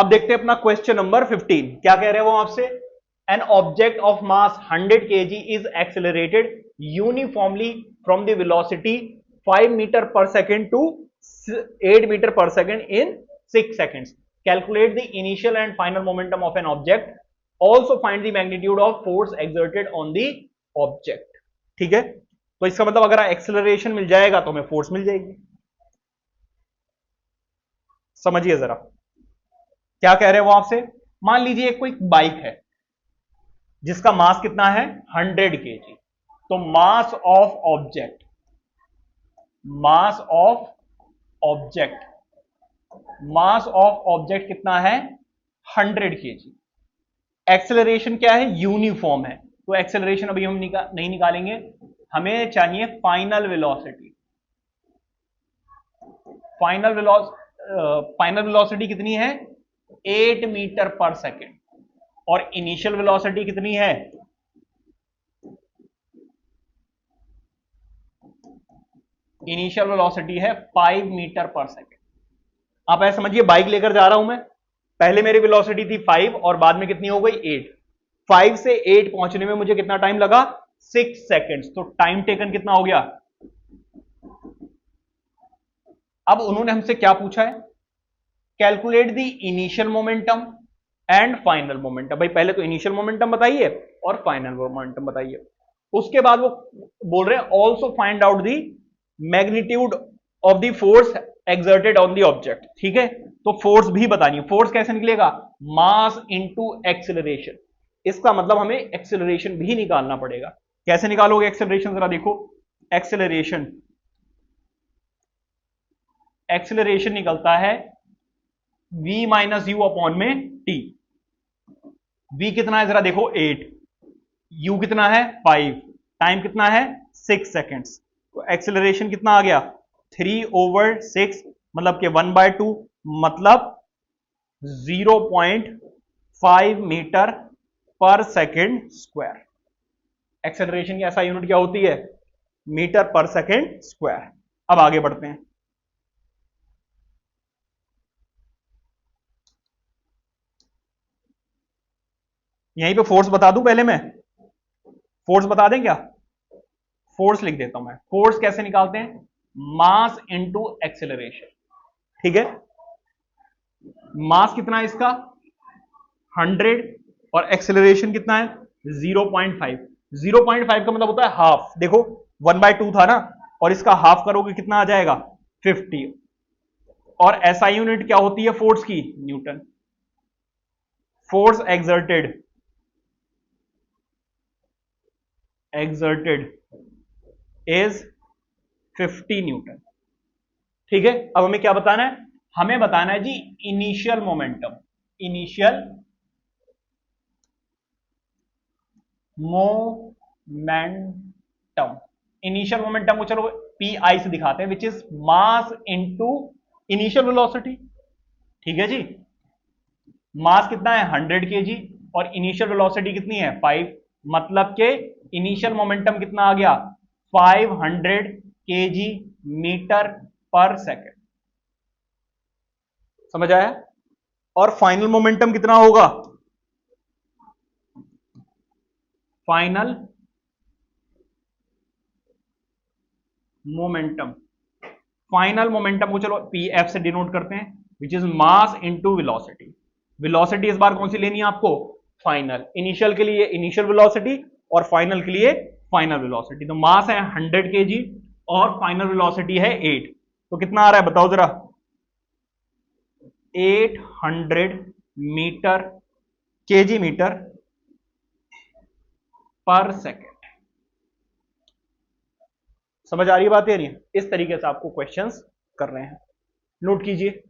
अब देखते हैं अपना क्वेश्चन नंबर 15, क्या कह रहे हैं वो आपसे। An object of mass 100 kg is accelerated uniformly from the velocity 5 meter per second to 8 meter per second in 6 seconds. Calculate the initial and final momentum of an object. Also find the magnitude of force exerted on the object. ठीक है, तो इसका मतलब अगर acceleration मिल जाएगा तो हमें force मिल जाएगी। समझिए जरा क्या कह रहे हैं वो आपसे। मान लीजिए एक कोई बाइक है जिसका मास कितना है 100 kg, तो mass of object, mass of object, mass of object कितना है 100 kg। एक्सेलरेशन क्या है यूनिफॉर्म है, तो एक्सेलरेशन अभी हम नहीं निकालेंगे, हमें चाहिए फाइनल वेलोसिटी। फाइनल वेलोसिटी कितनी है 8 मीटर पर सेकेंड, और इनिशियल वेलोसिटी कितनी है, इनिशियल वेलोसिटी है 5 मीटर पर सेकेंड। आप ऐसे समझिए बाइक लेकर जा रहा हूं मैं, पहले मेरी वेलोसिटी थी 5 और बाद में कितनी हो गई 8। 5 से 8 पहुंचने में मुझे कितना टाइम लगा 6 सेकेंड्स, तो टाइम टेकन कितना हो गया। अब उन्होंने हमसे क्या पूछा है, calculate the initial momentum and final momentum. भाई पहले तो इनिशियल मोमेंटम बताइए और फाइनल मोमेंटम बताइए, उसके बाद वो बोल रहे हैं also find out the magnitude of the force exerted on the object. ठीक है, तो फोर्स भी बतानी है। फोर्स कैसे निकलेगा, मास इंटू एक्सेलरेशन, इसका मतलब हमें एक्सेलरेशन भी निकालना पड़ेगा। कैसे निकालोगे एक्सेलरेशन, जरा देखो। एक्सेलरेशन, एक्सेलरेशन निकलता है v माइनस यू अपॉन में t। v कितना है जरा देखो 8, u कितना है 5, टाइम कितना है 6 सेकेंड्स, तो एक्सेलरेशन कितना आ गया 3/6, मतलब कि 1/2, मतलब 0.5 metre per second square. Acceleration की ऐसा यूनिट क्या होती है, मीटर पर सेकेंड स्क्वायर। अब आगे बढ़ते हैं। यहीं पे फोर्स बता दूं, पहले मैं फोर्स बता दें क्या, फोर्स लिख देता हूं मैं। फोर्स कैसे निकालते हैं, मास इंटू एक्सेलरेशन। ठीक है, मास कितना है इसका 100 और एक्सेलरेशन कितना है 0.5। 0.5 का मतलब होता है हाफ। देखो 1/2 था ना, और इसका हाफ करोगे कितना आ जाएगा 50। और एसआई यूनिट क्या होती है फोर्स की, Newton. Force exerted is 50 Newton. ठीक है, अब हमें क्या बताना है, हमें बताना है जी initial momentum. Initial momentum, initial momentum को चलो पी आई से दिखाते हैं, which is mass into initial velocity. ठीक है जी, मास कितना है 100 kg और इनिशियल वेलोसिटी कितनी है 5, मतलब के इनिशियल मोमेंटम कितना आ गया 500 kg मीटर पर सेकेंड। समझ आया। और फाइनल मोमेंटम कितना होगा, फाइनल मोमेंटम, फाइनल मोमेंटम को चलो पी एफ से डिनोट करते हैं, which is mass into velocity. Velocity इस बार कौन सी लेनी है आपको, फाइनल। इनिशियल के लिए इनिशियल वेलोसिटी और फाइनल के लिए फाइनल वेलोसिटी। तो मास है 100 kg और फाइनल वेलोसिटी है 8, तो कितना आ रहा है बताओ जरा, 800 metre kg metre per second. समझ आ रही है बात, नहीं? इस तरीके से आपको क्वेश्चंस कर रहे हैं, नोट कीजिए।